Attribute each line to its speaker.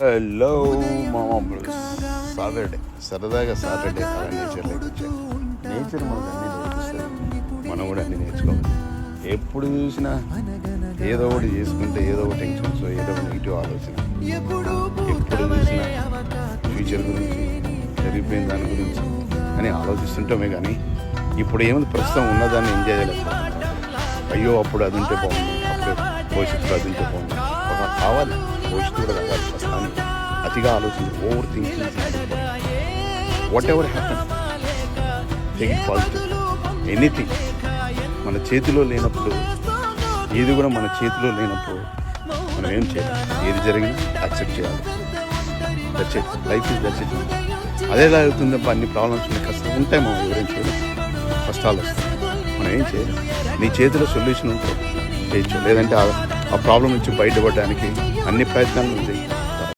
Speaker 1: Hello మామ, Saturday సరదాగా Saturday అలా నేచర్లోకి వచ్చాను. నేచర్ మనకు అన్నీ నేర్పిస్తుంది, మనం కూడా అన్నీ నేర్చుకోవాలి. ఎప్పుడు చూసినా ఏదో ఒకటి చేసుకుంటే ఏదో ఒక టెన్షన్స్, ఏదో ఒక నెగిటివ్ ఆలోచన. ఎప్పుడు చూసినా ఫ్యూచర్ గురించి, జరిగిపోయిన దాని గురించి అని ఆలోచిస్తుంటామే. కానీ ఇప్పుడు ఏముంది, ప్రస్తుతం ఉన్నదాన్ని ఎంజాయ్ చేయలేకపోతున్నాం. అయ్యో అప్పుడు అది ఉంటే బాగుంది, అప్పుడు భవిష్యత్తులో అది ఉంటే బాగుంది. ఒక కావాలి, భవిష్యత్తు కూడా కావాలి. ప్రస్తుతానికి అతిగా ఆలోచించి over thinking, what ever happen, take it positive. Anything మన చేతిలో లేనప్పుడు, ఏది కూడా మన చేతిలో లేనప్పుడు మనం ఏం చేయాలి? ఏది జరిగినా యాక్సెప్ట్ చేయాలి. That's it, life is that's it. అదేలా అవుతుంది తప్ప అన్ని ప్రాబ్లమ్స్ ఉన్నాయి, కష్టం ఉంటాయి. మనం ఎవరేం చేయలేం, కష్టాలు వస్తాయి, మనం ఏం చేయలేం. నీ చేతిలో సొల్యూషన్ ఉంటే చేయొచ్చు, లేదంటే ఆ ప్రాబ్లం నుంచి బయటపడడానికి అన్ని ప్రయత్నాలు ఉంటాయి.